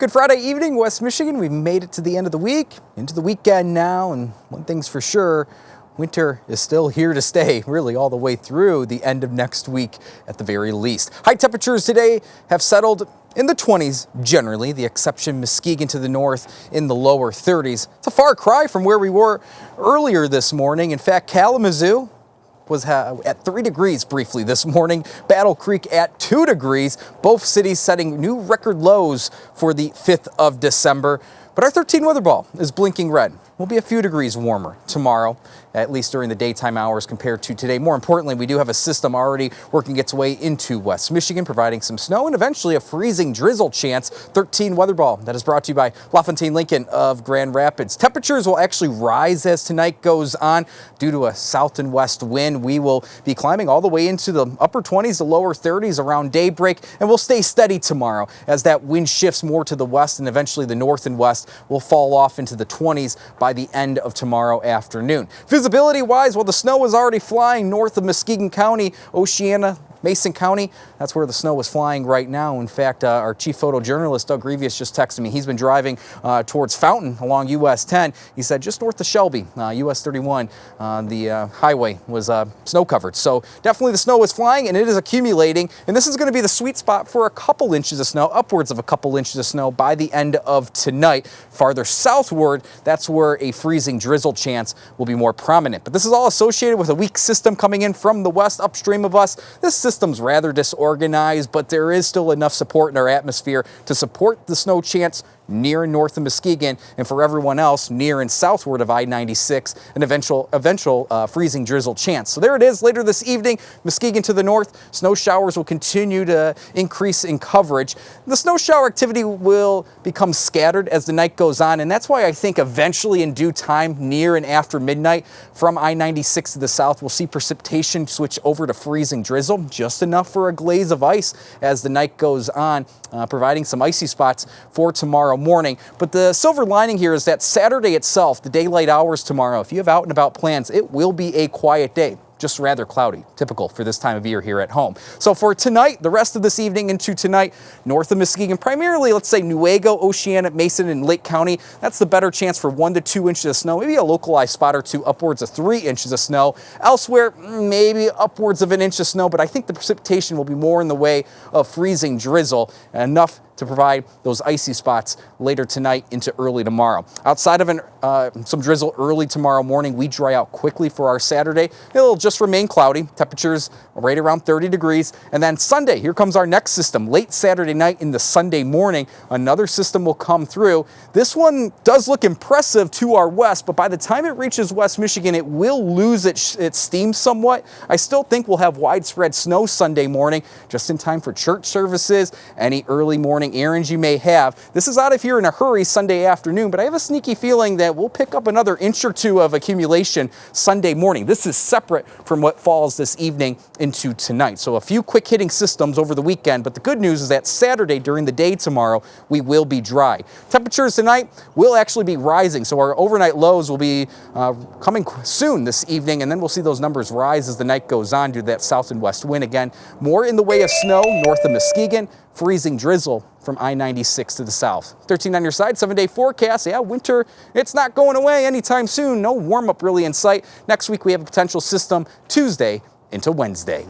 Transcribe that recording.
Good Friday evening, West Michigan. We've made it to the end of the week, into the weekend now, and one thing's for sure, winter is still here to stay, really all the way through the end of next week at the very least. High temperatures today have settled in the 20s generally, the exception Muskegon to the north in the lower 30s. It's a far cry from where we were earlier this morning. In fact, Kalamazoo was at 3 degrees briefly this morning. Battle Creek at 2 degrees. Both cities setting new record lows for the 5th of December. But our 13 weather ball is blinking red. We'll be a few degrees warmer tomorrow, at least during the daytime hours compared to today. More importantly, we do have a system already working its way into West Michigan, providing some snow and eventually a freezing drizzle chance. 13 weather ball that is brought to you by LaFontaine Lincoln of Grand Rapids. Temperatures will actually rise as tonight goes on due to a south and west wind. We will be climbing all the way into the upper 20s to lower 30s around daybreak, and we'll stay steady tomorrow as that wind shifts more to the west and eventually the north and west will fall off into the 20s by the end of tomorrow afternoon. Visibility-wise, well, the snow is already flying north of Muskegon County, Oceana, Mason County. That's where the snow is flying right now. In fact, our chief photojournalist, Doug Revius, just texted me. He's been driving towards Fountain along US 10. He said just north of Shelby, US 31, the highway was snow covered. So definitely the snow is flying and it is accumulating. And this is going to be the sweet spot for a couple inches of snow, upwards of a couple inches of snow by the end of tonight. Farther southward, that's where a freezing drizzle chance will be more prominent. But this is all associated with a weak system coming in from the west upstream of us. This system's rather disorganized, but there is still enough support in our atmosphere to support the snow chance near and north of Muskegon, and for everyone else near and southward of I-96, an eventual freezing drizzle chance. So there it is later this evening. Muskegon to the north, snow showers will continue to increase in coverage. The snow shower activity will become scattered as the night goes on, and that's why I think eventually in due time, near and after midnight, from I-96 to the south, we'll see precipitation switch over to freezing drizzle, just enough for a glaze of ice as the night goes on, providing some icy spots for tomorrow morning. But the silver lining here is that Saturday itself, the daylight hours tomorrow, if you have out and about plans, it will be a quiet day. Just rather cloudy, typical for this time of year here at home. So for tonight, the rest of this evening into tonight, north of Muskegon, primarily, let's say Newaygo, Oceana, Mason, and Lake County, that's the better chance for 1 to 2 inches of snow, maybe a localized spot or two, upwards of 3 inches of snow. Elsewhere, maybe upwards of an inch of snow, but I think the precipitation will be more in the way of freezing drizzle, enough to provide those icy spots later tonight into early tomorrow. Outside of some drizzle early tomorrow morning, we dry out quickly for our Saturday. It'll just remain cloudy, temperatures right around 30 degrees. And then Sunday, here comes our next system. Late Saturday night into Sunday morning, another system will come through. This one does look impressive to our west, but by the time it reaches West Michigan, it will lose its steam somewhat. I still think we'll have widespread snow Sunday morning, just in time for church services, any early morning errands you may have. This is out of here in a hurry Sunday afternoon, but I have a sneaky feeling that we'll pick up another inch or two of accumulation Sunday morning. This is separate from what falls this evening into tonight. So a few quick hitting systems over the weekend, but the good news is that Saturday during the day tomorrow, we will be dry. Temperatures tonight will actually be rising, so our overnight lows will be coming soon this evening, and then we'll see those numbers rise as the night goes on due to that south and west wind. Again, more in the way of snow north of Muskegon, freezing drizzle from I-96 to the south. 13 on your side, 7-day forecast. Yeah, winter, it's not going away anytime soon. No warm-up really in sight. Next week, we have a potential system Tuesday into Wednesday.